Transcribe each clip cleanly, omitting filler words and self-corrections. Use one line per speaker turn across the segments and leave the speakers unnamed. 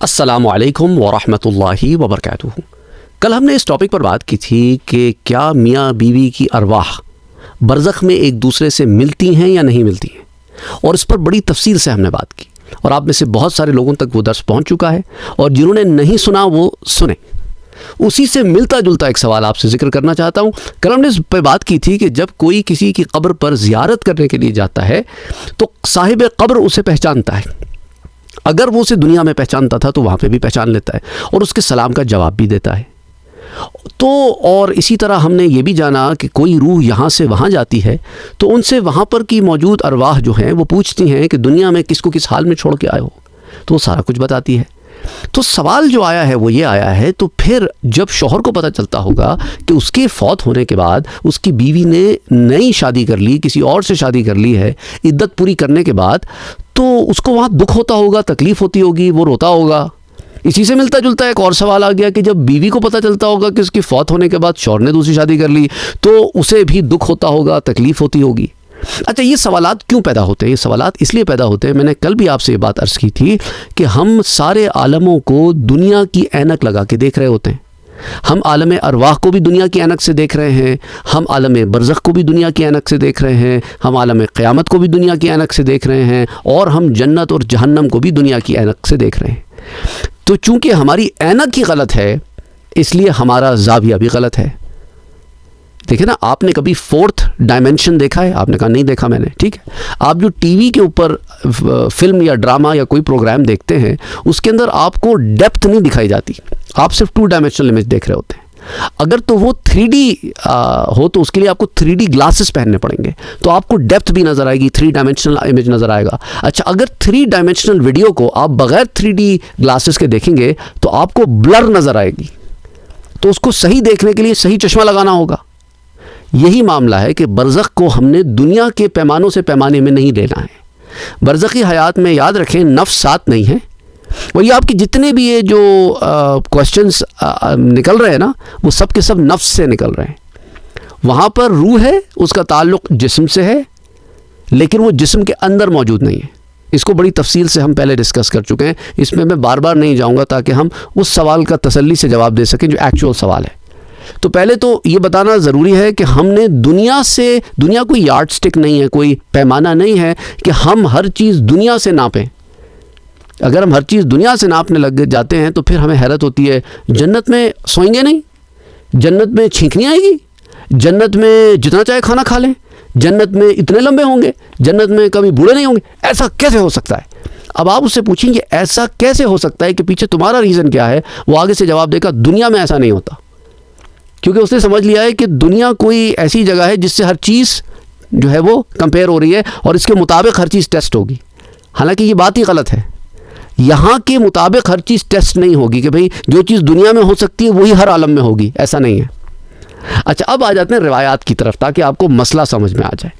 السلام علیکم ورحمۃ اللہ وبرکاتہ۔ کل ہم نے اس ٹاپک پر بات کی تھی کہ کیا میاں بیوی کی ارواح برزخ میں ایک دوسرے سے ملتی ہیں یا نہیں ملتی ہیں، اور اس پر بڑی تفصیل سے ہم نے بات کی، اور آپ میں سے بہت سارے لوگوں تک وہ درس پہنچ چکا ہے، اور جنہوں نے نہیں سنا وہ سنیں۔ اسی سے ملتا جلتا ایک سوال آپ سے ذکر کرنا چاہتا ہوں۔ کل ہم نے اس پہ بات کی تھی کہ جب کوئی کسی کی قبر پر زیارت کرنے کے لیے جاتا ہے تو صاحب قبر اسے پہچانتا ہے، اگر وہ اسے دنیا میں پہچانتا تھا تو وہاں پہ بھی پہچان لیتا ہے اور اس کے سلام کا جواب بھی دیتا ہے۔ تو اور اسی طرح ہم نے یہ بھی جانا کہ کوئی روح یہاں سے وہاں جاتی ہے تو ان سے وہاں پر کی موجود ارواح جو ہیں وہ پوچھتی ہیں کہ دنیا میں کس کو کس حال میں چھوڑ کے آئے ہو، تو وہ سارا کچھ بتاتی ہے۔ تو سوال جو آیا ہے وہ یہ آیا ہے، تو پھر جب شوہر کو پتہ چلتا ہوگا کہ اس کے فوت ہونے کے بعد اس کی بیوی نے نئی شادی کر لی، کسی اور سے شادی کر لی ہے عدت پوری کرنے کے بعد، تو اس کو وہاں دکھ ہوتا ہوگا، تکلیف ہوتی ہوگی، وہ روتا ہوگا۔ اسی سے ملتا جلتا ایک اور سوال آ گیا کہ جب بیوی کو پتہ چلتا ہوگا کہ اس کی فوت ہونے کے بعد شوہر نے دوسری شادی کر لی تو اسے بھی دکھ ہوتا ہوگا، تکلیف ہوتی ہوگی۔ اچھا، یہ سوالات کیوں پیدا ہوتے ہیں؟ یہ سوالات اس لیے پیدا ہوتے ہیں، میں نے کل بھی آپ سے یہ بات عرض کی تھی کہ ہم سارے عالموں کو دنیا کی اینک لگا کے دیکھ رہے ہوتے ہیں۔ ہم عالم ارواح کو بھی دنیا کی اینک سے دیکھ رہے ہیں، ہم عالم برزخ کو بھی دنیا کی اینک سے دیکھ رہے ہیں، ہم عالم قیامت کو بھی دنیا کی اینک سے دیکھ رہے ہیں، اور ہم جنت اور جہنم کو بھی دنیا کی اینک سے دیکھ رہے ہیں۔ تو چونکہ ہماری اینک ہی غلط ہے اس لیے ہمارا زاویہ بھی غلط ہے۔ دیکھیں نا، آپ نے کبھی فورتھ ڈائمنشن دیکھا ہے؟ آپ نے کہا نہیں دیکھا میں نے، ٹھیک ہے۔ آپ جو ٹی وی کے اوپر فلم یا ڈرامہ یا کوئی پروگرام دیکھتے ہیں اس کے اندر آپ کو ڈیپتھ نہیں دکھائی جاتی، آپ صرف 2 ڈائمنشنل امیج دیکھ رہے ہوتے ہیں۔ اگر تو وہ 3D ہو تو اس کے لیے آپ کو 3D گلاسز پہننے پڑیں گے، تو آپ کو ڈیپتھ بھی نظر آئے گی، 3 ڈائمنشنل امیج نظر آئے گا۔ اچھا، اگر 3 ڈائمنشنل ویڈیو کو آپ بغیر 3D گلاسز کے دیکھیں گے تو آپ کو بلر نظر آئے گی، تو اس کو صحیح دیکھنے کے لیے صحیح چشمہ لگانا ہوگا۔ یہی معاملہ ہے کہ برزخ کو ہم نے دنیا کے پیمانوں سے پیمانے میں نہیں لینا ہے۔ برزخی حیات میں یاد رکھیں نفس ساتھ نہیں ہے، وہی آپ کی جتنے بھی یہ جو کوشچنس نکل رہے ہیں نا وہ سب کے سب نفس سے نکل رہے ہیں۔ وہاں پر روح ہے، اس کا تعلق جسم سے ہے، لیکن وہ جسم کے اندر موجود نہیں ہے۔ اس کو بڑی تفصیل سے ہم پہلے ڈسکس کر چکے ہیں، اس میں بار بار نہیں جاؤں گا تاکہ ہم اس سوال کا تسلی سے جواب دے سکیں جو ایکچوئل سوال ہے۔ تو پہلے تو یہ بتانا ضروری ہے کہ ہم نے دنیا کوئی یارڈ سٹک نہیں ہے، کوئی پیمانہ نہیں ہے کہ ہم ہر چیز دنیا سے ناپیں۔ اگر ہم ہر چیز دنیا سے ناپنے لگ جاتے ہیں تو پھر ہمیں حیرت ہوتی ہے، جنت میں سوئیں گے نہیں، جنت میں چھینکنی آئے گی، جنت میں جتنا چاہے کھانا کھا لیں، جنت میں اتنے لمبے ہوں گے، جنت میں کبھی بوڑھے نہیں ہوں گے، ایسا کیسے ہو سکتا ہے؟ اب آپ اس سے پوچھیں کہ ایسا کیسے ہو سکتا ہے کہ پیچھے تمہارا ریزن کیا ہے؟ وہ آگے سے جواب دے گا دنیا میں ایسا نہیں ہوتا، کیونکہ اس نے سمجھ لیا ہے کہ دنیا کوئی ایسی جگہ ہے جس سے ہر چیز جو ہے وہ کمپیئر ہو رہی ہے اور اس کے مطابق ہر چیز ٹیسٹ ہوگی۔ حالانکہ یہ بات ہی غلط ہے، یہاں کے مطابق ہر چیز ٹیسٹ نہیں ہوگی کہ بھئی جو چیز دنیا میں ہو سکتی ہے وہی ہر عالم میں ہوگی، ایسا نہیں ہے۔ اچھا، اب آ جاتے ہیں روایات کی طرف تاکہ آپ کو مسئلہ سمجھ میں آ جائے،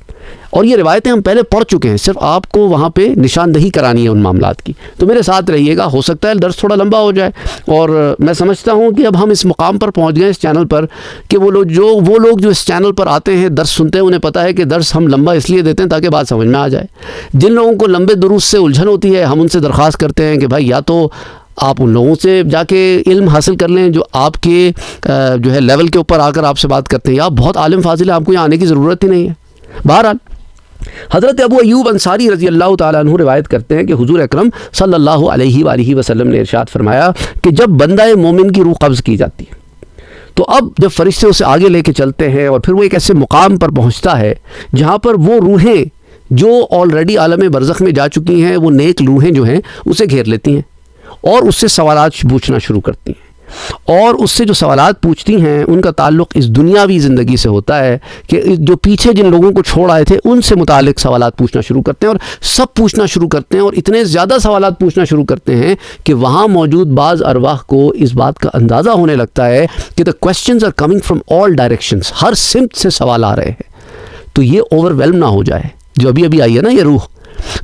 اور یہ روایتیں ہم پہلے پڑھ چکے ہیں، صرف آپ کو وہاں پہ نشاندہی کرانی ہے ان معاملات کی۔ تو میرے ساتھ رہیے گا، ہو سکتا ہے درس تھوڑا لمبا ہو جائے، اور میں سمجھتا ہوں کہ اب ہم اس مقام پر پہنچ گئے اس چینل پر کہ وہ لوگ جو اس چینل پر آتے ہیں درس سنتے ہیں، انہیں پتہ ہے کہ درس ہم لمبا اس لیے دیتے ہیں تاکہ بات سمجھ میں آ جائے۔ جن لوگوں کو لمبے دروس سے الجھن ہوتی ہے ہم ان سے درخواست کرتے ہیں کہ بھائی یا تو آپ ان لوگوں سے جا کے علم حاصل کر لیں جو آپ کے جو ہے لیول کے اوپر آ کر آپ سے بات کرتے ہیں، یا آپ بہت عالم فاضل ہیں، آپ کو یہاں آنے کی ضرورت ہی نہیں ہے۔ بہرحال حضرت ابو ایوب انصاری رضی اللہ تعالیٰ عنہ روایت کرتے ہیں کہ حضور اکرم صلی اللہ علیہ وآلہ وسلم نے ارشاد فرمایا کہ جب بندہ مومن کی روح قبض کی جاتی ہے تو اب جب فرشتے اسے آگے لے کے چلتے ہیں اور پھر وہ ایک ایسے مقام پر پہنچتا ہے جہاں پر وہ روحیں جو آلریڈی عالم برزخ میں جا چکی ہیں، وہ نیک روحیں جو ہیں اسے گھیر لیتی ہیں اور اس سے سوالات پوچھنا شروع کرتی ہیں، اور اس سے جو سوالات پوچھتی ہیں ان کا تعلق اس دنیاوی زندگی سے ہوتا ہے کہ جو پیچھے جن لوگوں کو چھوڑ آئے تھے ان سے متعلق سوالات پوچھنا شروع کرتے ہیں، اور سب پوچھنا شروع کرتے ہیں، اور اتنے زیادہ سوالات پوچھنا شروع کرتے ہیں کہ وہاں موجود بعض ارواح کو اس بات کا اندازہ ہونے لگتا ہے کہ the questions are coming from all directions، ہر سمت سے سوال آ رہے ہیں، تو یہ اوور ویلم نہ ہو جائے جو ابھی آئی ہے نا یہ روح۔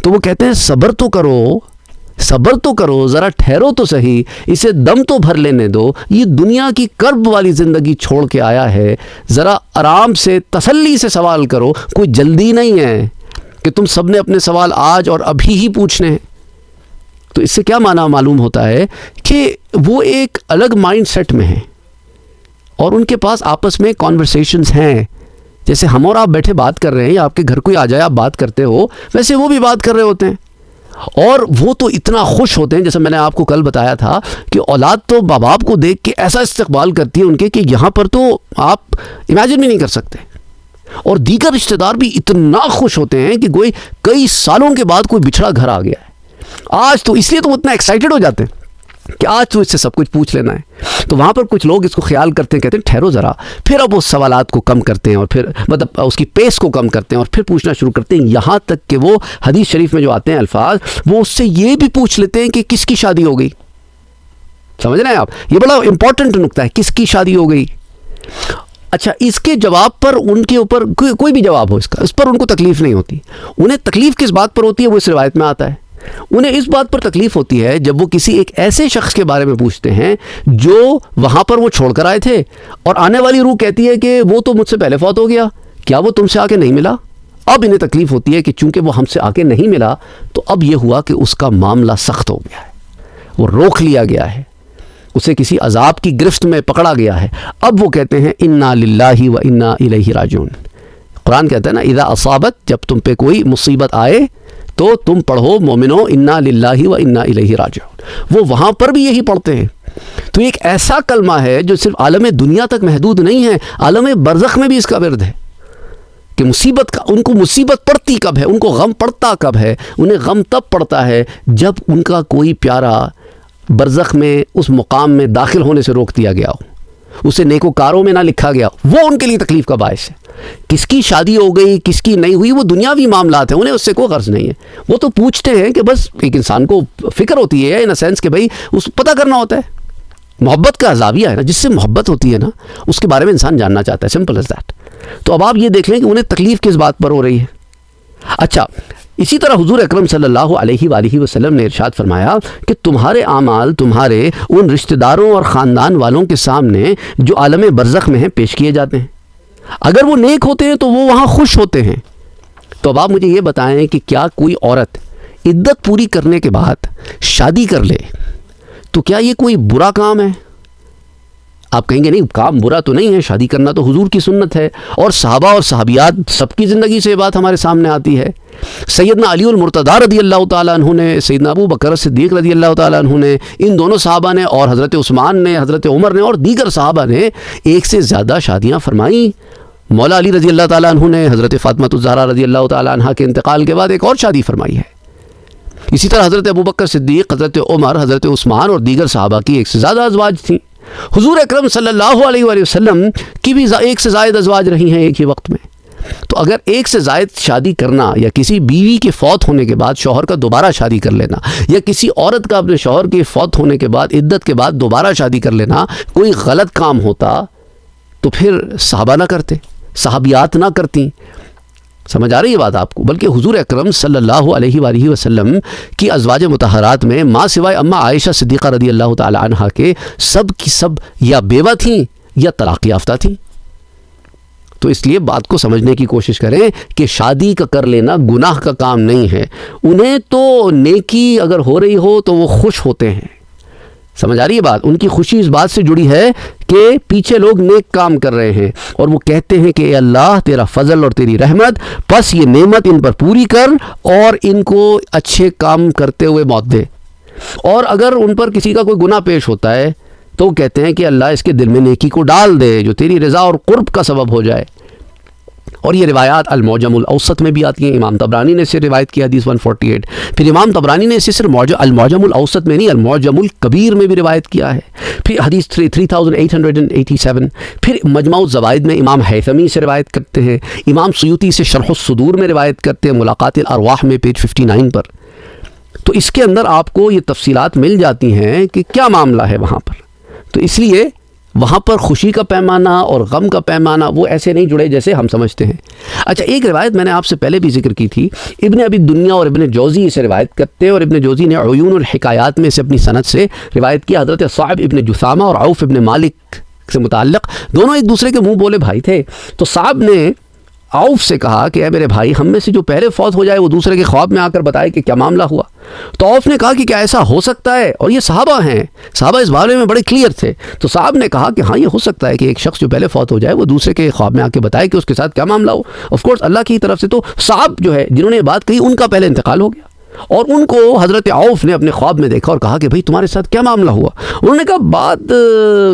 تو وہ کہتے ہیں صبر تو کرو، ذرا ٹھہرو تو صحیح، اسے دم تو بھر لینے دو، یہ دنیا کی کرب والی زندگی چھوڑ کے آیا ہے، ذرا آرام سے تسلی سے سوال کرو، کوئی جلدی نہیں ہے کہ تم سب نے اپنے سوال آج اور ابھی ہی پوچھنے ہیں۔ تو اس سے کیا معنی معلوم ہوتا ہے کہ وہ ایک الگ مائنڈ سیٹ میں ہیں اور ان کے پاس آپس میں کانورسیشنز ہیں. جیسے ہم اور آپ بیٹھے بات کر رہے ہیں یا آپ کے گھر کوئی آ جائے آپ بات کرتے ہو, ویسے وہ بھی بات کر رہے ہوتے ہیں. اور وہ تو اتنا خوش ہوتے ہیں, جیسے میں نے آپ کو کل بتایا تھا کہ اولاد تو ماں باپ کو دیکھ کے ایسا استقبال کرتی ہے ان کے کہ یہاں پر تو آپ امیجن بھی نہیں کر سکتے. اور دیگر رشتہ دار بھی اتنا خوش ہوتے ہیں کہ کوئی کئی سالوں کے بعد کوئی بچھڑا گھر آ گیا ہے آج, تو اس لیے تو وہ اتنا ایکسائٹڈ ہو جاتے ہیں کہ آج تو اس سے سب کچھ پوچھ لینا ہے. تو وہاں پر کچھ لوگ اس کو خیال کرتے ہیں, کہتے ہیں ٹھہرو ذرا, پھر اب اس سوالات کو کم کرتے ہیں اور پھر مطلب اس کی پیس کو کم کرتے ہیں اور پھر پوچھنا شروع کرتے ہیں, یہاں تک کہ وہ حدیث شریف میں جو آتے ہیں الفاظ, وہ اس سے یہ بھی پوچھ لیتے ہیں کہ کس کی شادی ہو گئی. سمجھ رہے ہیں آپ, یہ بڑا امپورٹنٹ نکتہ ہے, کس کی شادی ہو گئی. اچھا, اس کے جواب پر ان کے اوپر کوئی بھی جواب ہو اس پر ان کو تکلیف نہیں ہوتی. انہیں تکلیف کس بات پر ہوتی ہے وہ اس روایت میں آتا ہے. انہیں اس بات پر تکلیف ہوتی ہے جب وہ کسی ایک ایسے شخص کے بارے میں پوچھتے ہیں جو وہاں پر وہ چھوڑ کر آئے تھے اور آنے والی روح کہتی ہے کہ وہ تو مجھ سے پہلے فوت ہو گیا, کیا وہ تم سے آ کے نہیں ملا. اب انہیں تکلیف ہوتی ہے کہ چونکہ وہ ہم سے آ کے نہیں ملا تو اب یہ ہوا کہ اس کا معاملہ سخت ہو گیا ہے, وہ روک لیا گیا ہے, اسے کسی عذاب کی گرفت میں پکڑا گیا ہے. اب وہ کہتے ہیں انا للہ و انا الیہ راجعون. قرآن کہتا ہے نا, اذا اصابت, جب تم پہ کوئی مصیبت آئے تو تم پڑھو مومنو انا للہ و انا الیہ راجعون. وہ وہاں پر بھی یہی پڑھتے ہیں. تو ایک ایسا کلمہ ہے جو صرف عالم دنیا تک محدود نہیں ہے, عالم برزخ میں بھی اس کا ورد ہے کہ مصیبت کا, ان کو مصیبت پڑتی کب ہے, ان کو غم پڑتا کب ہے. انہیں غم تب پڑتا ہے جب ان کا کوئی پیارا برزخ میں اس مقام میں داخل ہونے سے روک دیا گیا ہو, اسے نیکوکاروں میں نہ لکھا گیا, وہ ان کے لیے تکلیف کا باعث ہے. کس کی شادی ہو گئی کس کی نہیں ہوئی وہ دنیاوی معاملات ہیں, انہیں اس سے کوئی غرض نہیں ہے. وہ تو پوچھتے ہیں کہ بس ایک انسان کو فکر ہوتی ہے ان سینس کہ بھائی اس پتہ کرنا ہوتا ہے. محبت کا زاویہ ہے نا, جس سے محبت ہوتی ہے نا اس کے بارے میں انسان جاننا چاہتا ہے, سمپل ایز دیٹ. تو اب آپ یہ دیکھ لیں کہ انہیں تکلیف کس بات پر ہو رہی ہے. اچھا, اسی طرح حضور اکرم صلی اللہ علیہ وآلہ وسلم نے ارشاد فرمایا کہ تمہارے اعمال تمہارے ان رشتہ داروں اور خاندان والوں کے سامنے جو عالم برزخ میں ہیں پیش کیے جاتے ہیں. اگر وہ نیک ہوتے ہیں تو وہ وہاں خوش ہوتے ہیں. تو اب آپ مجھے یہ بتائیں کہ کیا کوئی عورت عدت پوری کرنے کے بعد شادی کر لے تو کیا یہ کوئی برا کام ہے؟ آپ کہیں گے نہیں, کام برا تو نہیں ہے, شادی کرنا تو حضور کی سنت ہے اور صحابہ اور صحابیات سب کی زندگی سے یہ بات ہمارے سامنے آتی ہے. سیدنا علی المرتضیٰ رضی اللہ تعالیٰ عنہ نے, سیدنا ابو بکر صدیق رضی اللہ تعالیٰ عنہ نے, ان دونوں صحابہ نے اور حضرت عثمان نے, حضرت عمر نے اور دیگر صحابہ نے ایک سے زیادہ شادیاں فرمائیں. مولا علی رضی اللہ تعالیٰ عنہ نے حضرت فاطمہ الزہرا رضی اللہ تعالیٰ عنہ کے انتقال کے بعد ایک اور شادی فرمائی ہے. اسی طرح حضرت ابو بکر صدیق, حضرت عمر, حضرت عثمان اور دیگر صحابہ کی ایک سے زیادہ ازواج تھیں. حضور اکرم صلی اللہ علیہ وآلہ وسلم کی بھی ایک سے زائد ازواج رہی ہیں ایک ہی وقت میں. تو اگر ایک سے زائد شادی کرنا یا کسی بیوی کے فوت ہونے کے بعد شوہر کا دوبارہ شادی کر لینا یا کسی عورت کا اپنے شوہر کے فوت ہونے کے بعد عدت کے بعد دوبارہ شادی کر لینا کوئی غلط کام ہوتا تو پھر صحابہ نہ کرتے, صحابیات نہ کرتی. سمجھ آ رہی ہے بات آپ کو؟ بلکہ حضور اکرم صلی اللہ علیہ وآلہ وسلم کی ازواج مطہرات میں ماں سوائے اماں عائشہ صدیقہ رضی اللہ تعالی عنہا کے سب کی سب یا بیوہ تھیں یا طلاق یافتہ تھیں. تو اس لیے بات کو سمجھنے کی کوشش کریں کہ شادی کا کر لینا گناہ کا کام نہیں ہے. انہیں تو نیکی اگر ہو رہی ہو تو وہ خوش ہوتے ہیں. سمجھ آ رہی ہے بات؟ ان کی خوشی اس بات سے جڑی ہے کہ پیچھے لوگ نیک کام کر رہے ہیں اور وہ کہتے ہیں کہ اے اللہ تیرا فضل اور تیری رحمت, بس یہ نعمت ان پر پوری کر اور ان کو اچھے کام کرتے ہوئے موت دے. اور اگر ان پر کسی کا کوئی گناہ پیش ہوتا ہے تو وہ کہتے ہیں کہ اللہ اس کے دل میں نیکی کو ڈال دے جو تیری رضا اور قرب کا سبب ہو جائے. اور یہ روایات المعجم الاوسط میں بھی آتی ہیں. امام طبرانی نے اسے روایت کیا حدیث 148. پھر امام طبرانی نے اسے صرف المعجم الاوسط میں نہیں المعجم الکبیر میں بھی روایت کیا ہے. پھر حدیث 3887. پھر مجمع الزوائد میں امام حیثمی سے روایت کرتے ہیں. امام سیوطی سے شرح الصدور میں روایت کرتے ہیں ملاقات الارواح میں پیج 59 پر. تو اس کے اندر آپ کو یہ تفصیلات مل جاتی ہیں کہ کیا معاملہ ہے وہاں پر. تو اس لیے وہاں پر خوشی کا پیمانہ اور غم کا پیمانہ وہ ایسے نہیں جڑے جیسے ہم سمجھتے ہیں. اچھا, ایک روایت میں نے آپ سے پہلے بھی ذکر کی تھی, ابن ابی دنیا اور ابن جوزی اسے روایت کرتے ہیں اور ابن جوزی نے عیون الحکایات میں سے اپنی سند سے روایت کیا. حضرت صعب ابن جثامہ اور عوف ابن مالک سے متعلق, دونوں ایک دوسرے کے منہ بولے بھائی تھے. تو صعب نے عوف سے کہا کہ اے میرے بھائی، ہم میں سے جو پہلے فوت ہو جائے وہ دوسرے کے خواب میں آ کر بتائے کہ کیا معاملہ ہوا. تو عوف نے کہا کہ کیا ایسا ہو سکتا ہے؟ اور یہ صحابہ ہیں، صحابہ اس بارے میں بڑے کلیئر تھے. تو صاحب نے کہا کہ ہاں یہ ہو سکتا ہے کہ ایک شخص جو پہلے فوت ہو جائے وہ دوسرے کے خواب میں آ کے بتائے کہ اس کے ساتھ کیا معاملہ ہو. آف کورس اللہ کی طرف سے تو صاحب جو ہے جنہوں نے یہ بات کہی ان کا پہلے انتقال ہو گیا، اور ان کو حضرت عوف نے اپنے خواب میں دیکھا اور کہا کہ بھئی تمہارے ساتھ کیا معاملہ ہوا. انہوں نے کہا بات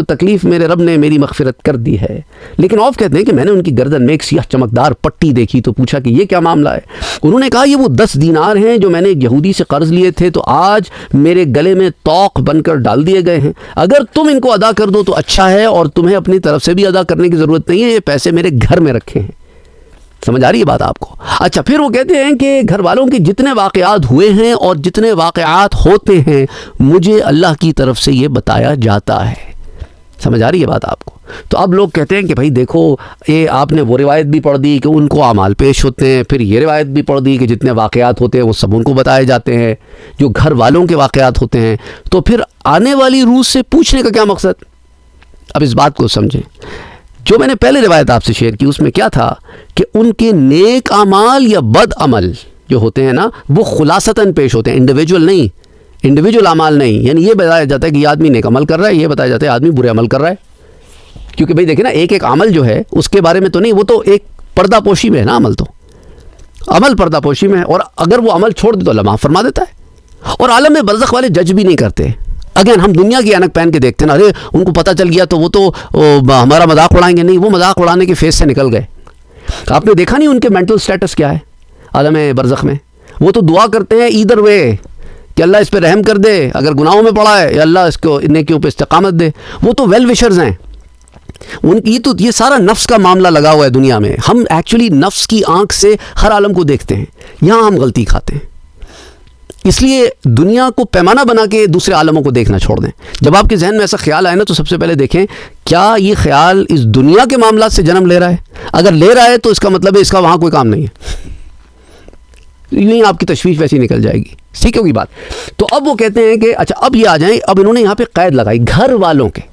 تکلیف میرے رب نے میری مغفرت کر دی ہے. لیکن عوف کہتے ہیں کہ میں نے ان کی گردن میں ایک سیاہ چمکدار پٹی دیکھی تو پوچھا کہ یہ کیا معاملہ ہے. انہوں نے کہا یہ وہ 10 دینار ہیں جو میں نے ایک یہودی سے قرض لیے تھے، تو آج میرے گلے میں توق بن کر ڈال دیے گئے ہیں. اگر تم ان کو ادا کر دو تو اچھا ہے، اور تمہیں اپنی طرف سے بھی ادا کرنے کی ضرورت نہیں ہے، یہ پیسے میرے گھر میں رکھے ہیں. سمجھ آ رہی ہے بات آپ کو؟ اچھا، پھر وہ کہتے ہیں کہ گھر والوں کے جتنے واقعات ہوئے ہیں اور جتنے واقعات ہوتے ہیں مجھے اللہ کی طرف سے یہ بتایا جاتا ہے. سمجھ آ رہی ہے بات آپ کو؟ تو اب لوگ کہتے ہیں کہ بھائی دیکھو، یہ آپ نے وہ روایت بھی پڑھ دی کہ ان کو اعمال پیش ہوتے ہیں، پھر یہ روایت بھی پڑھ دی کہ جتنے واقعات ہوتے ہیں وہ سب ان کو بتائے جاتے ہیں جو گھر والوں کے واقعات ہوتے ہیں. تو پھر آنے والی روح سے پوچھنے کا کیا مقصد؟ اب اس بات کو سمجھیں. جو میں نے پہلے روایت آپ سے شیئر کی اس میں کیا تھا کہ ان کے نیک اعمال یا بد عمل جو ہوتے ہیں نا وہ خلاصتاً پیش ہوتے ہیں، انڈیویجول اعمال نہیں. یعنی یہ بتایا جاتا ہے کہ یہ آدمی نیک عمل کر رہا ہے، یہ بتایا جاتا ہے آدمی برے عمل کر رہا ہے. کیونکہ بھئی دیکھیں نا، ایک عمل جو ہے اس کے بارے میں تو نہیں، وہ تو ایک پردہ پوشی میں ہے نا. عمل پردہ پوشی میں ہے، اور اگر وہ عمل چھوڑ دے تو اللہ معاف فرما دیتا ہے. اور عالم برزخ والے جج بھی نہیں کرتے. اگین ہم دنیا کی اینک پہن کے دیکھتے ہیں نا، ارے ان کو پتہ چل گیا تو وہ تو ہمارا مذاق اڑائیں گے. نہیں، وہ مذاق اڑانے کے فیس سے نکل گئے. آپ نے دیکھا نہیں ان کے مینٹل سٹیٹس کیا ہے عالم برزخ میں؟ وہ تو دعا کرتے ہیں ایدر وے کہ اللہ اس پہ رحم کر دے، اگر گناہوں میں پڑا ہے، یا اللہ اس کو نیکیوں پہ استقامت دے. وہ تو ویل وشرز ہیں. یہ سارا نفس کا معاملہ لگا ہوا ہے دنیا میں. ہم ایکچولی نفس کی آنکھ سے ہر عالم کو دیکھتے ہیں، یہاں ہم غلطی کھاتے ہیں. اس لیے دنیا کو پیمانہ بنا کے دوسرے عالموں کو دیکھنا چھوڑ دیں. جب آپ کے ذہن میں ایسا خیال آئے نا تو سب سے پہلے دیکھیں کیا یہ خیال اس دنیا کے معاملات سے جنم لے رہا ہے. اگر لے رہا ہے تو اس کا مطلب ہے اس کا وہاں کوئی کام نہیں ہے. یوں ہی آپ کی تشویش ویسی نکل جائے گی. ٹھیک ہوگی بات؟ تو اب وہ کہتے ہیں کہ اچھا اب یہ آ جائیں. اب انہوں نے یہاں پہ قید لگائی گھر والوں کے،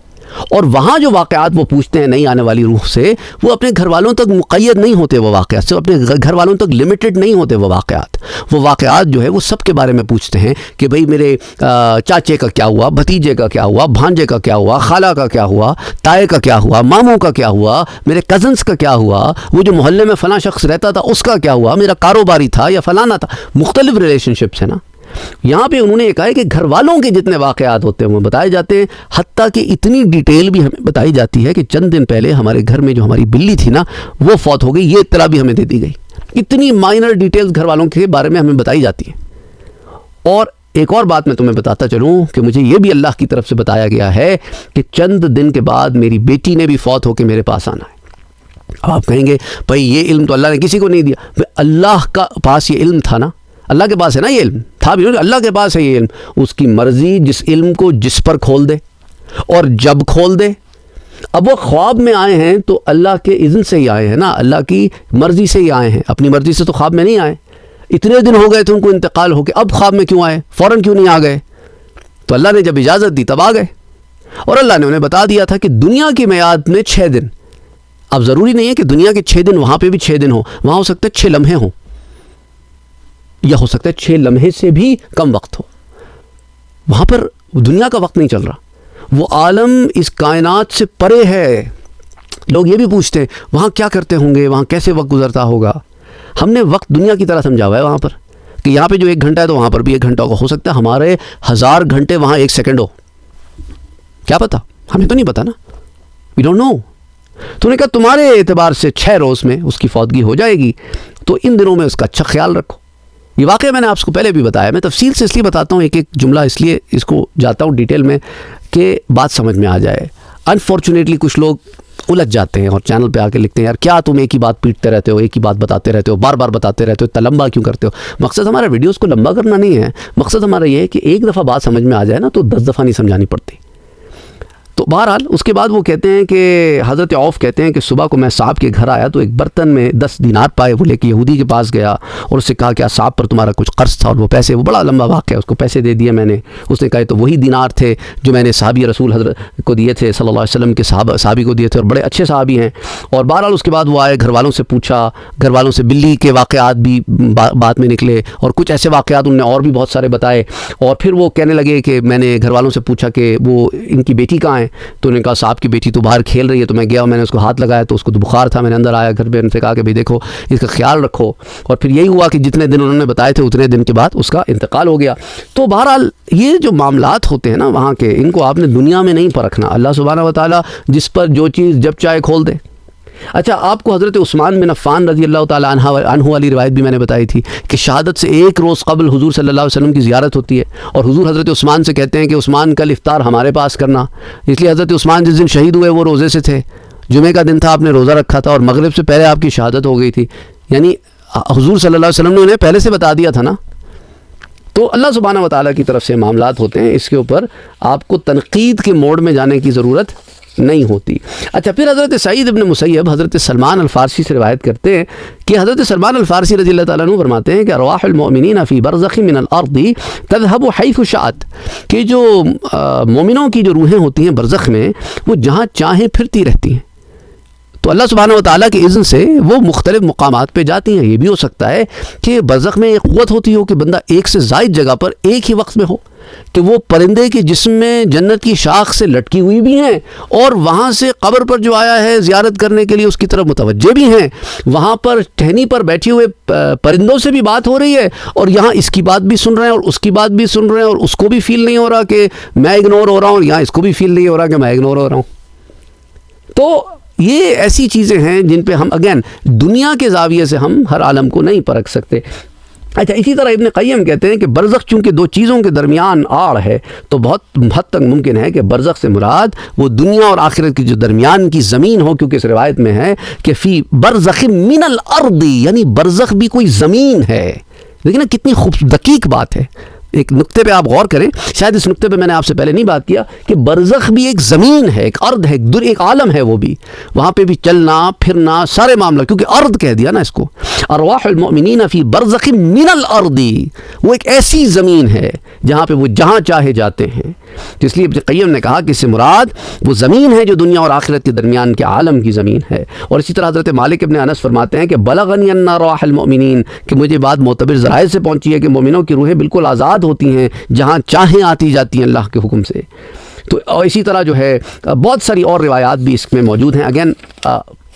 اور وہاں جو واقعات وہ پوچھتے ہیں نہیں آنے والی روح سے، وہ اپنے گھر والوں تک مقید نہیں ہوتے. وہ واقعات سے اپنے گھر والوں تک لمیٹڈ نہیں ہوتے. وہ واقعات جو ہے وہ سب کے بارے میں پوچھتے ہیں کہ بھئی میرے چاچے کا کیا ہوا، بھتیجے کا کیا ہوا، بھانجے کا کیا ہوا، خالہ کا کیا ہوا، تائے کا کیا ہوا، ماموں کا کیا ہوا، میرے کزنس کا کیا ہوا، وہ جو محلے میں فلاں شخص رہتا تھا اس کا کیا ہوا، میرا کاروباری تھا یا فلانا تھا. مختلف ریلیشن شپس ہیں نا. یہاں پہ انہوں نے یہ کہا ہے کہ گھر والوں کے جتنے واقعات ہوتے ہیں وہ بتائے جاتے ہیں. حتیٰ کہ اتنی ڈیٹیل بھی ہمیں بتائی جاتی ہے کہ چند دن پہلے ہمارے گھر میں جو ہماری بلی تھی نا وہ فوت ہو گئی. یہ اطلاع بھی ہمیں دے دی گئی. اتنی مائنر ڈیٹیلز گھر والوں کے بارے میں ہمیں بتائی جاتی ہیں. اور ایک اور بات میں تمہیں بتاتا چلوں کہ مجھے یہ بھی اللہ کی طرف سے بتایا گیا ہے کہ چند دن کے بعد میری بیٹی نے بھی فوت ہو کے میرے پاس آنا ہے. اب آپ کہیں گے بھائی یہ علم تو اللہ نے کسی کو نہیں دیا. اللہ کا پاس یہ علم تھا نا، اللہ کے پاس ہے نا یہ علم تھا بھی، اللہ کے پاس ہے یہ علم. اس کی مرضی جس علم کو جس پر کھول دے اور جب کھول دے. اب وہ خواب میں آئے ہیں تو اللہ کے اذن سے ہی آئے ہیں نا، اللہ کی مرضی سے ہی آئے ہیں. اپنی مرضی سے تو خواب میں نہیں آئے. اتنے دن ہو گئے تھے ان کو انتقال ہو کے، اب خواب میں کیوں آئے؟ فوراً کیوں نہیں آ گئے؟ تو اللہ نے جب اجازت دی تب آ گئے. اور اللہ نے انہیں بتا دیا تھا کہ دنیا کی میعاد میں 6 دن. اب ضروری نہیں ہے کہ دنیا کے 6 دن وہاں پہ بھی 6 دن ہو، وہاں ہو سکتا ہے 6 لمحے ہوں، یا ہو سکتا ہے 6 لمحے سے بھی کم وقت ہو. وہاں پر دنیا کا وقت نہیں چل رہا. وہ عالم اس کائنات سے پرے ہے. لوگ یہ بھی پوچھتے ہیں وہاں کیا کرتے ہوں گے، وہاں کیسے وقت گزرتا ہوگا. ہم نے وقت دنیا کی طرح سمجھا ہوا ہے وہاں پر کہ یہاں پہ جو 1 گھنٹہ ہے تو وہاں پر بھی 1 گھنٹہ ہو سکتا ہے ہمارے 1000 گھنٹے وہاں 1 سیکنڈ ہو. کیا پتا؟ ہمیں تو نہیں پتا نا. We don't know. تو نے کہا تمہارے اعتبار سے 6 روز میں اس کی فوتگی ہو جائے گی، تو ان دنوں میں اس کا اچھا خیال رکھو. یہ واقعہ میں نے آپ کو پہلے بھی بتایا. میں تفصیل سے اس لیے بتاتا ہوں ایک ایک جملہ، اس لیے اس کو جاتا ہوں ڈیٹیل میں کہ بات سمجھ میں آ جائے. انفارچونیٹلی کچھ لوگ الجھ جاتے ہیں اور چینل پہ آ کے لکھتے ہیں یار کیا تم ایک ہی بات پیٹتے رہتے ہو، ایک ہی بات بتاتے رہتے ہو، بار بار بتاتے رہتے ہو، اتنا لمبا کیوں کرتے ہو. مقصد ہمارا ویڈیوز کو لمبا کرنا نہیں ہے. مقصد ہمارا یہ ہے کہ ایک دفعہ بات سمجھ میں آ جائے نا تو 10 دفعہ نہیں سمجھانی پڑتی. تو بہرحال اس کے بعد وہ کہتے ہیں کہ حضرت عوف کہتے ہیں کہ صبح کو میں صاحب کے گھر آیا تو ایک برتن میں 10 دینار پائے، وہ لے کے یہودی کے پاس گیا اور اس سے کہا کہ صاحب پر تمہارا کچھ قرض تھا، اور وہ پیسے، وہ بڑا لمبا واقعہ ہے، اس کو پیسے دے دیے میں نے. اس نے کہا تو وہی دینار تھے جو میں نے صحابی رسول حضرت کو دیے تھے، صلی اللہ علیہ وسلم کے صحابی کو دیے تھے، اور بڑے اچھے صحابی ہیں. اور بہرحال اس کے بعد وہ آئے، گھر والوں سے پوچھا، گھر والوں سے بلی کے واقعات بھی بات میں نکلے، اور کچھ ایسے واقعات انہوں نے اور بھی بہت سارے بتائے. اور پھر وہ کہنے لگے کہ میں نے گھر والوں سے پوچھا کہ وہ ان کی بیٹی کہاں ہے، تو انہوں نے کہا صاحب کی بیٹی تو باہر کھیل رہی ہے. تو میں گیا، میں نے اس کو ہاتھ لگایا تو اس کو تو بخار تھا. میں نے اندر آیا گھر پہ، ان سے کہا کہ بھئی دیکھو اس کا خیال رکھو. اور پھر یہی ہوا کہ جتنے دن انہوں نے بتائے تھے اتنے دن کے بعد اس کا انتقال ہو گیا. تو بہرحال یہ جو معاملات ہوتے ہیں نا وہاں کے، ان کو آپ نے دنیا میں نہیں پرکھنا. اللہ سبحانہ و تعالیٰ جس پر جو چیز جب چاہے کھول دے. اچھا، آپ کو حضرت عثمان بن عفان رضی اللہ تعالیٰ عنہ والی روایت بھی میں نے بتائی تھی کہ شہادت سے ایک روز قبل حضور صلی اللہ علیہ وسلم کی زیارت ہوتی ہے، اور حضور حضرت عثمان سے کہتے ہیں کہ عثمان کل افطار ہمارے پاس کرنا. اس لیے حضرت عثمان جس دن شہید ہوئے وہ روزے سے تھے، جمعہ کا دن تھا، آپ نے روزہ رکھا تھا، اور مغرب سے پہلے آپ کی شہادت ہو گئی تھی. یعنی حضور صلی اللہ علیہ وسلم نے انہیں پہلے سے بتا دیا تھا نا. تو اللہ سبحانہ و تعالیٰ کی طرف سے معاملات ہوتے ہیں، اس کے اوپر آپ کو تنقید کے موڈ میں جانے کی ضرورت نہیں ہوتی. اچھا، پھر حضرت سعید ابن مسیب حضرت سلمان الفارسی سے روایت کرتے ہیں کہ حضرت سلمان الفارسی رضی اللہ تعالیٰ عنہ فرماتے ہیں کہ ارواح المؤمنین فی برزخ من الارض تذهب حیث شاءت، کہ جو مومنوں کی جو روحیں ہوتی ہیں برزخ میں، وہ جہاں چاہیں پھرتی رہتی ہیں. تو اللہ سبحانہ و تعالیٰ کے اذن سے وہ مختلف مقامات پہ جاتی ہیں. یہ بھی ہو سکتا ہے کہ برزخ میں ایک قوت ہوتی ہو کہ بندہ ایک سے زائد جگہ پر ایک ہی وقت میں ہو، کہ وہ پرندے کے جسم میں جنت کی شاخ سے لٹکی ہوئی بھی ہیں، اور وہاں سے قبر پر جو آیا ہے زیارت کرنے کے لیے اس کی طرف متوجہ بھی ہیں. وہاں پر ٹہنی پر بیٹھے ہوئے پرندوں سے بھی بات ہو رہی ہے، اور یہاں اس کی بات بھی سن رہے ہیں اور اس کی بات بھی سن رہے ہیں، اور اس کو بھی فیل نہیں ہو رہا کہ میں اگنور ہو رہا ہوں، یہاں اس کو بھی فیل نہیں ہو رہا کہ میں اگنور ہو رہا ہوں. تو یہ ایسی چیزیں ہیں جن پہ ہم اگین دنیا کے زاویے سے ہم ہر عالم کو نہیں پرکھ سکتے. اچھا، اسی طرح ابن قیم کہتے ہیں کہ برزخ چونکہ دو چیزوں کے درمیان آڑ ہے، تو بہت حد تک ممکن ہے کہ برزخ سے مراد وہ دنیا اور آخرت کی جو درمیان کی زمین ہو، کیونکہ اس روایت میں ہے کہ فی برزخ من الارض، یعنی برزخ بھی کوئی زمین ہے. لیکن کتنی دقیق بات ہے. ایک نقطے پہ آپ غور کریں، شاید اس نقطے پہ میں نے آپ سے پہلے نہیں بات کیا کہ برزخ بھی ایک زمین ہے، ایک ارض ہے، ایک عالم ہے. وہ بھی وہاں پہ بھی چلنا پھرنا سارے معاملہ، کیونکہ ارض کہہ دیا نا اس کو. ارواح المؤمنین فی برزخ من الارض، وہ ایک ایسی زمین ہے جہاں پہ وہ جہاں چاہے جاتے ہیں. اس لیے ابن قیم نے کہا کہ اس سے مراد وہ زمین ہے جو دنیا اور آخرت کے درمیان کے عالم کی زمین ہے. اور اسی طرح حضرت مالک ابن انس فرماتے ہیں کہ بلغنی ان ارواح المؤمنین، کہ مجھے بات معتبر ذرائع سے پہنچی ہے کہ مومنوں کی روحیں بالکل آزاد ہوتی ہیں، جہاں چاہیں آتی جاتی ہیں اللہ کے حکم سے. تو اسی طرح جو ہے بہت ساری اور روایات بھی اس میں موجود ہیں. اگین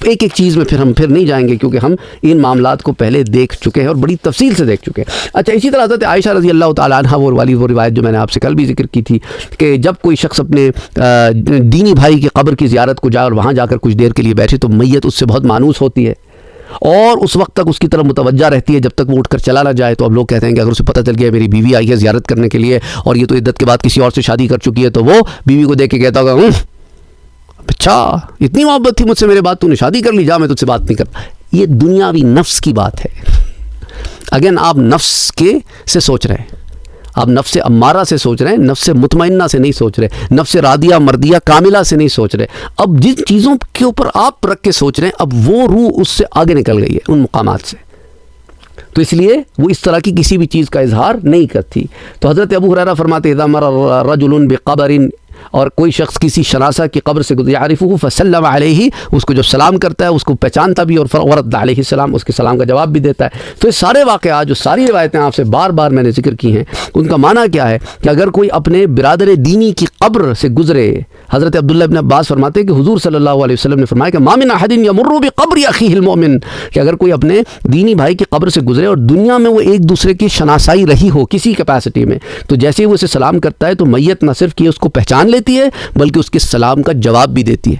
ایک ایک چیز میں ہم نہیں جائیں گے کیونکہ ہم ان معاملات کو پہلے دیکھ چکے ہیں اور بڑی تفصیل سے دیکھ چکے ہیں. اچھا، اسی طرح حضرت عائشہ رضی اللہ تعالیٰ عنہ وہ روایت جو میں نے آپ سے کل بھی ذکر کی تھی کہ جب کوئی شخص اپنے دینی بھائی کی قبر کی زیارت کو جائے اور وہاں جا کر کچھ دیر کے لیے بیٹھے تو میت اس سے بہت مانوس ہوتی ہے، اور اس وقت تک اس کی طرف متوجہ رہتی ہے جب تک وہ اٹھ کر چلا نہ جائے. تو اب لوگ کہتے ہیں کہ اگر اسے پتہ چل گیا میری بیوی آئی ہے زیارت کرنے کے لیے اور یہ تو عدت کے بعد کسی اور سے شادی کر چکی ہے، تو وہ بیوی کو دیکھ کے کہتا ہوگا اچھا اتنی محبت تھی مجھ سے میرے بعد تو نے شادی کر لی، جا میں تجھ سے بات نہیں کرتا. یہ دنیاوی نفس کی بات ہے. اگین آپ نفس سے سوچ رہے ہیں، آپ نفس امارہ سے سوچ رہے ہیں، نفس مطمئنہ سے نہیں سوچ رہے، نفس راضیہ مردیہ کاملہ سے نہیں سوچ رہے. اب جن چیزوں کے اوپر آپ رکھ کے سوچ رہے ہیں، اب وہ روح اس سے آگے نکل گئی ہے ان مقامات سے، تو اس لیے وہ اس طرح کی کسی بھی چیز کا اظہار نہیں کرتی. تو حضرت ابو ہریرہ فرماتے اذا مر رجل بقبر، اور کوئی شخص کسی شناسہ کی قبر سے یعرفہ فسلم علیہ، اس کو جب سلام کرتا ہے اس کو پہچانتا بھی اور ورد علیہ السلام، اس کے سلام کا جواب بھی دیتا ہے. تو یہ سارے واقعات جو ساری روایتیں آپ سے بار بار میں نے ذکر کی ہیں، ان کا معنی کیا ہے کہ اگر کوئی اپنے برادر دینی کی قبر سے گزرے، حضرت عبداللہ ابن عباس فرماتے ہیں کہ حضور صلی اللہ علیہ وسلم نے فرمایا کہ ما من احد یمر بقبر اخیہ المؤمن، کہ اگر کوئی اپنے دینی بھائی کی قبر سے گزرے اور دنیا میں وہ ایک دوسرے کی شناسائی رہی ہو کسی کیپیسٹی میں، تو جیسے ہی وہ اسے سلام کرتا ہے تو میت نہ صرف کہ اس کو پہچان لیتی ہے بلکہ اس کے سلام کا جواب بھی دیتی ہے.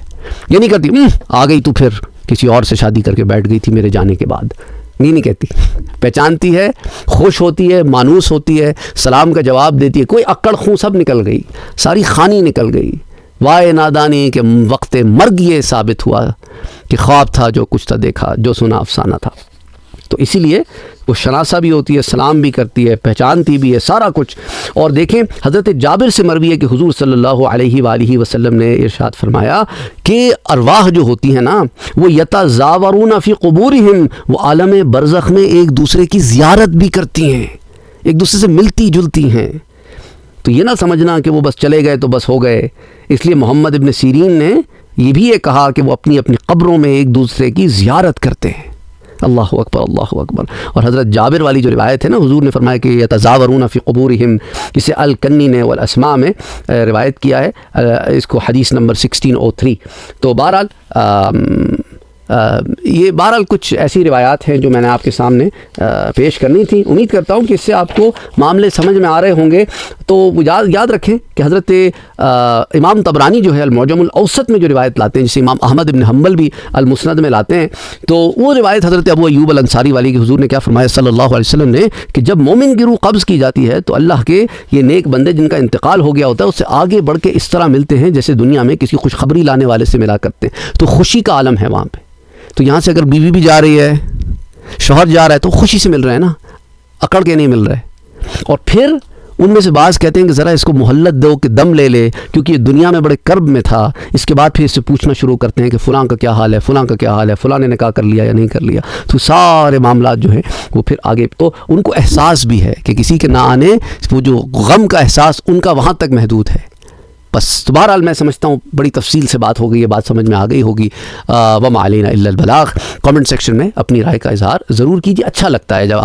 یہ نہیں کرتی آ گئی تو پھر کسی اور سے شادی کر کے بیٹھ گئی تھی میرے جانے کے بعد، نہیں کہتی. پہچانتی ہے، خوش ہوتی ہے، مانوس ہوتی ہے، سلام کا جواب دیتی ہے. کوئی اکڑ خوں سب نکل گئی، ساری خانی نکل گئی. وائے نادانی کے وقت مرگ یہ ثابت ہوا کہ خواب تھا جو کچھ تھا دیکھا، جو سنا افسانہ تھا. تو اسی لیے وہ شناسہ بھی ہوتی ہے، سلام بھی کرتی ہے، پہچانتی بھی ہے، سارا کچھ. اور دیکھیں حضرت جابر سے مروی ہے کہ حضور صلی اللہ علیہ وآلہ وسلم نے ارشاد فرمایا کہ ارواح جو ہوتی ہیں نا وہ یتزاورون فی قبورہم، وہ عالم برزخ میں ایک دوسرے کی زیارت بھی کرتی ہیں، ایک دوسرے سے ملتی جلتی ہیں. تو یہ نہ سمجھنا کہ وہ بس چلے گئے تو بس ہو گئے. اس لیے محمد ابن سیرین نے یہ بھی یہ کہا کہ وہ اپنی اپنی قبروں میں ایک دوسرے کی زیارت کرتے ہیں. اللہ اکبر، اللہ اکبر. اور حضرت جابر والی جو روایت ہے نا، حضور نے فرمایا کہ یتزاورون فی قبورہم، جسے الکنی نے والاسماء میں روایت کیا ہے، اس کو حدیث نمبر 1603. تو بہرحال یہ بہرحال کچھ ایسی روایات ہیں جو میں نے آپ کے سامنے پیش کرنی تھی. امید کرتا ہوں کہ اس سے آپ کو معاملے سمجھ میں آ رہے ہوں گے. تو یاد رکھیں کہ حضرت امام طبرانی جو ہے المعجم الاوسط میں جو روایت لاتے ہیں، جسے امام احمد بن حنبل بھی المسند میں لاتے ہیں، تو وہ روایت حضرت ابو ایوب الانصاری والی کہ حضور نے کیا فرمایا صلی اللہ علیہ وسلم نے کہ جب مومن کی روح قبض کی جاتی ہے تو اللہ کے یہ نیک بندے جن کا انتقال ہو گیا ہوتا ہے اس سے آگے بڑھ کے اس طرح ملتے ہیں جیسے دنیا میں کسی خوشخبری لانے والے سے ملا کرتے ہیں. تو خوشی کا عالم ہے وہاں پہ. تو یہاں سے اگر بیوی بھی جا رہی ہے، شوہر جا رہا ہے، تو خوشی سے مل رہے ہیں نا، اکڑ کے نہیں مل رہے. اور پھر ان میں سے بعض کہتے ہیں کہ ذرا اس کو مہلت دو کہ دم لے لے، کیونکہ یہ دنیا میں بڑے کرب میں تھا. اس کے بعد پھر اس سے پوچھنا شروع کرتے ہیں کہ فلاں کا کیا حال ہے، فلاں کا کیا حال ہے، فلاں نے نکاح کر لیا یا نہیں کر لیا. تو سارے معاملات جو ہیں وہ پھر آگے، تو ان کو احساس بھی ہے کہ کسی کے نہ آنے، وہ جو غم کا احساس ان کا وہاں تک محدود ہے. بس بہرحال میں سمجھتا ہوں بڑی تفصیل سے بات ہو گئی ہے، بات سمجھ میں آ گئی ہوگی. وما علینا الا البلاغ. کامنٹ سیکشن میں اپنی رائے کا اظہار ضرور کیجیے. اچھا لگتا ہے جب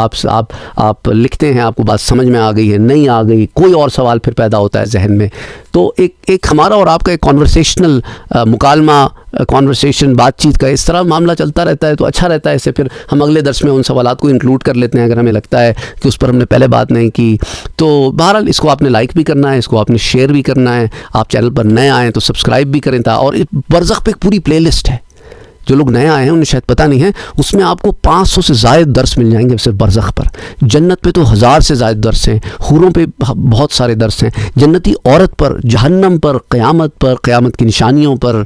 آپ لکھتے ہیں، آپ کو بات سمجھ میں آ گئی ہے، نہیں آ گئی، کوئی اور سوال پھر پیدا ہوتا ہے ذہن میں. تو ایک ہمارا اور آپ کا ایک کانورسیشنل مکالمہ، کانورسیشن، بات چیت کا اس طرح معاملہ چلتا رہتا ہے تو اچھا رہتا ہے. اس سے پھر ہم اگلے درس میں ان سوالات کو انکلوڈ کر لیتے ہیں اگر ہمیں لگتا ہے کہ اس پر ہم نے پہلے بات نہیں کی. تو بہرحال اس کو آپ نے لائک بھی کرنا ہے، اس کو آپ نے شیئر بھی کرنا ہے. آپ چینل پر نئے آئیں تو سبسکرائب بھی کریں. اور برزخ پہ ایک پوری پلے لسٹ ہے، جو لوگ نئے آئے ہیں انہیں شاید پتہ نہیں ہے، اس میں آپ کو 500 سے زائد درس مل جائیں گے صرف برزخ پر. جنت پہ تو 1000 سے زائد درس ہیں، حوروں پہ بہت سارے درس ہیں، جنتی عورت پر، جہنم پر، قیامت کی نشانیوں پر،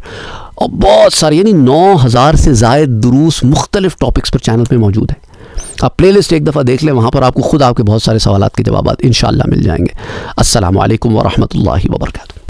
اور بہت سارے، یعنی 9000 سے زائد دروس مختلف ٹاپکس پر چینل پہ موجود ہیں. آپ پلے لسٹ ایک دفعہ دیکھ لیں، وہاں پر آپ کو خود آپ کے بہت سارے سوالات کے جوابات انشاءاللہ مل جائیں گے. السلام علیکم ورحمۃ اللہ وبرکاتہ.